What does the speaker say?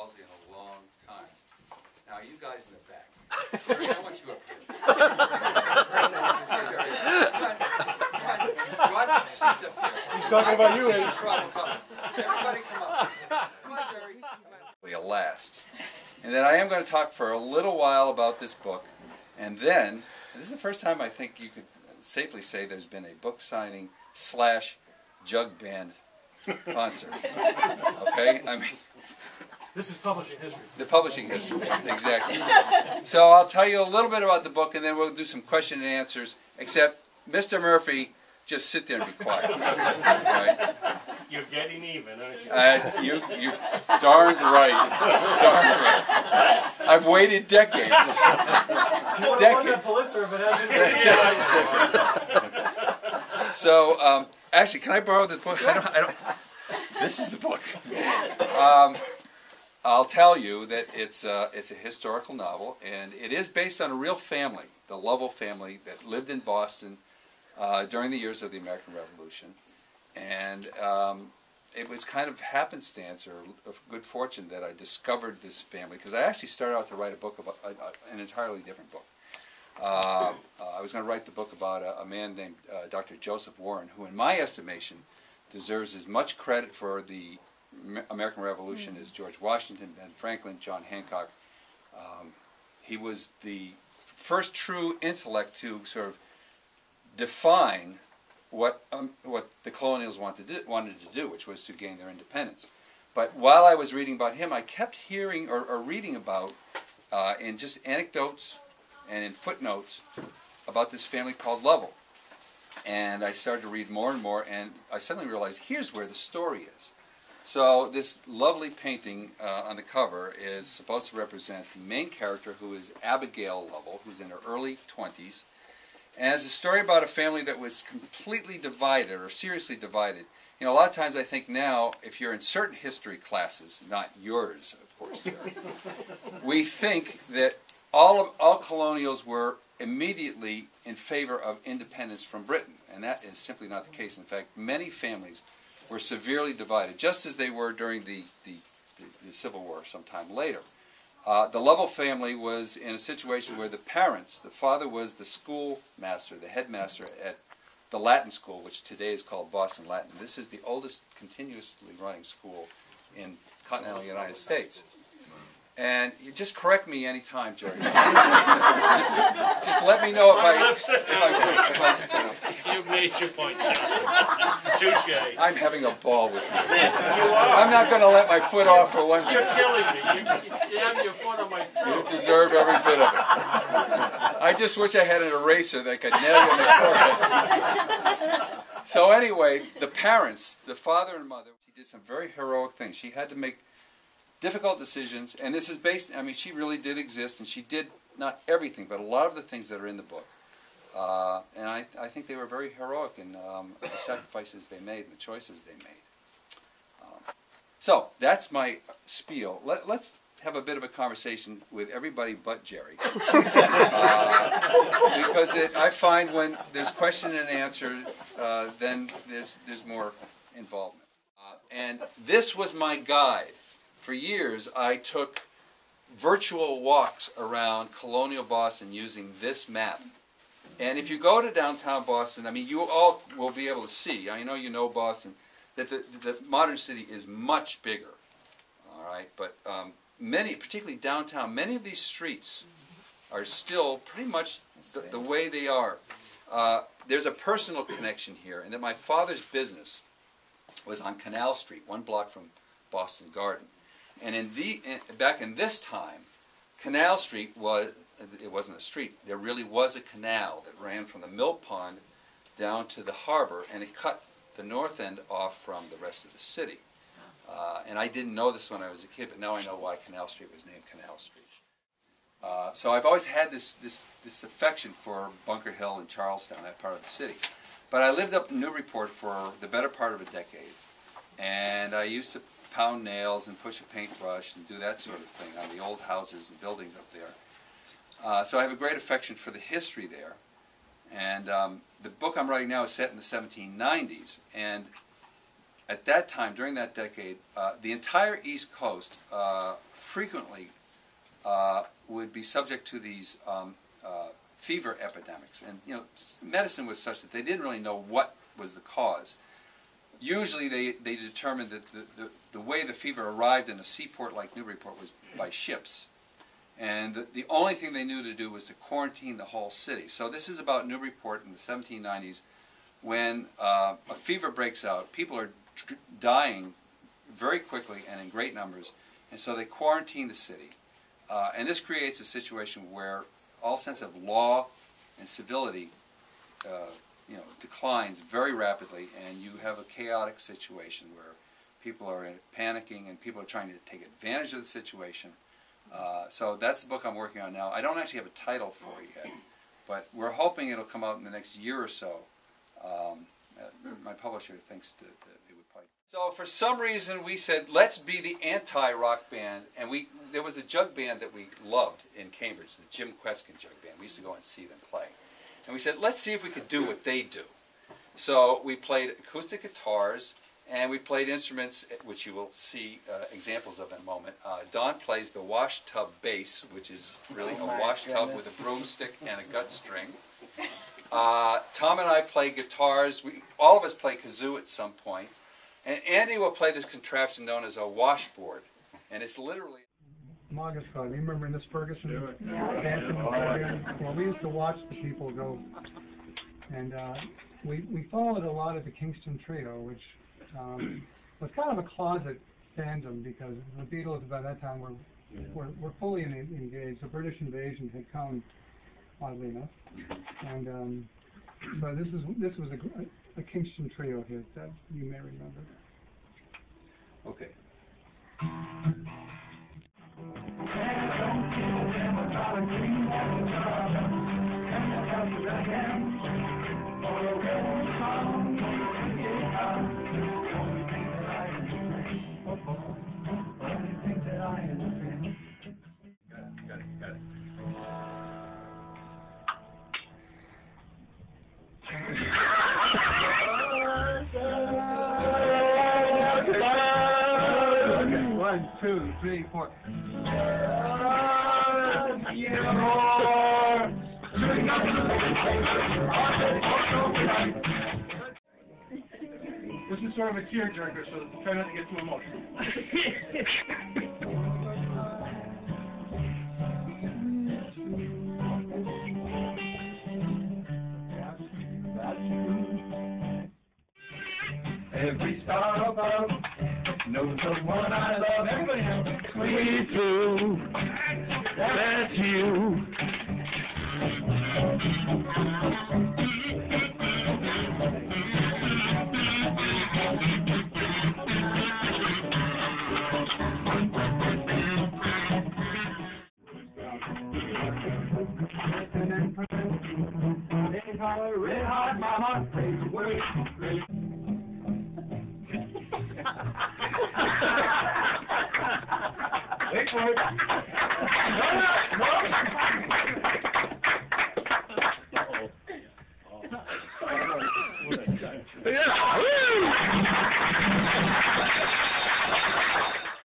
Wellesley in a long time. Now, you guys in the back, Jerry, I want you up here. Come on. You want some seats up here. He's talking about you, Eddie. Trouble. Everybody come up. Come on, Jerry. Last. And then I am going to talk for a little while about this book, and then, this is the first time I think you could safely say there's been a book signing / jug band concert. Okay? I mean, this is publishing history. The publishing history, exactly. So I'll tell you a little bit about the book, and then we'll do some question and answers, except Mr. Murphy, just sit there and be quiet. Right? You're getting even, aren't you? You darned right. Darned right. I've waited decades. You would have won that Pulitzer if it hasn't. So, actually, can I borrow the book? I don't. This is the book. I'll tell you that it's a historical novel, and it is based on a real family, the Lovell family that lived in Boston during the years of the American Revolution. And it was kind of happenstance or of good fortune that I discovered this family, because I actually started out to write a book about an entirely different book. I was going to write the book about a man named Dr. Joseph Warren, who in my estimation deserves as much credit for the American Revolution as George Washington, Ben Franklin, John Hancock. He was the first true intellect to sort of define what the colonials wanted to do, which was to gain their independence. But while I was reading about him, I kept hearing or reading about, in just anecdotes and in footnotes, about this family called Lovell. And I started to read more and more, and I suddenly realized, here's where the story is. So this lovely painting on the cover is supposed to represent the main character, who is Abigail Lovell, who's in her early 20s. And it's a story about a family that was completely divided, or seriously divided. You know, a lot of times I think now, if you're in certain history classes, not yours, of course, Jerry, we think that all colonials were immediately in favor of independence from Britain. And that is simply not the case. In fact, many families were severely divided, just as they were during the Civil War sometime later. The Lovell family was in a situation where the parents, the father was the schoolmaster, the headmaster at the Latin school, which today is called Boston Latin. This is the oldest continuously running school in continental United States. And you just correct me any time, Jerry. just let me know if I You made your point, John. Touche. I'm having a ball with you. You are. I'm not going to let my foot off for one You're minute. killing me. You have your foot on my throat. You deserve every bit of it. I just wish I had an eraser that could nail you in the forehead. So anyway, the parents, the father and mother, she did some very heroic things. She had to make difficult decisions, and this is based, I mean, she really did exist, and she did not everything, but a lot of the things that are in the book. And I think they were very heroic in the sacrifices they made and the choices they made. So, that's my spiel. Let's have a bit of a conversation with everybody but Jerry. Because I find when there's question and answer, then there's more involvement. And this was my guide. For years, I took virtual walks around colonial Boston using this map. And if you go to downtown Boston, I mean, you all will be able to see, I know you know Boston, that the modern city is much bigger. All right, but many, particularly downtown, many of these streets are still pretty much the way they are. There's a personal connection here, and that my father's business was on Canal Street, 1 block from Boston Garden. And back in this time, Canal Street it wasn't a street. There really was a canal that ran from the mill pond down to the harbor, and it cut the north end off from the rest of the city. And I didn't know this when I was a kid, but now I know why Canal Street was named Canal Street. So I've always had this affection for Bunker Hill and Charlestown, that part of the city. But I lived up in Newburyport for the better part of a decade, and I used to pound nails and push a paintbrush and do that sort of thing on the old houses and buildings up there. So I have a great affection for the history there. And the book I'm writing now is set in the 1790s. And at that time, during that decade, the entire East Coast frequently would be subject to these fever epidemics. And medicine was such that they didn't really know what was the cause. Usually they determined that the way the fever arrived in a seaport like Newburyport was by ships. And the only thing they knew to do was to quarantine the whole city. So this is about Newburyport in the 1790s, when a fever breaks out. People are dying very quickly and in great numbers, and so they quarantine the city. And this creates a situation where all sense of law and civility declines very rapidly, and you have a chaotic situation where people are panicking and people are trying to take advantage of the situation. So that's the book I'm working on now. I don't actually have a title for it yet, but we're hoping it'll come out in the next year or so. My publisher thinks that it would probably. So for some reason we said, let's be the anti-rock band, and there was a jug band that we loved in Cambridge, the Jim Kweskin jug band. We used to go and see them play. And we said, let's see if we could do what they do. So we played acoustic guitars, and we played instruments, which you will see examples of in a moment. Don plays the wash tub bass, which is really a wash tub with a broomstick and a gut string. Tom and I play guitars. All of us play kazoo at some point. And Andy will play this contraption known as a washboard. And it's literally... Margaret's God. You remember Miss Ferguson dancing in the playground? Well, we used to watch the people go. And we followed a lot of the Kingston Trio, which was kind of a closet fandom because the Beatles by that time were fully engaged. The British invasion had come, oddly enough. And so this was a Kingston Trio hit that you may remember. Okay. Got it. One, two, three, four. This is sort of a tearjerker, so try not to get too emotional. Every star above knows the one I love. Everybody else. Sweet Sue, that's you. Red hot mama, crazy word. Wait for it. No.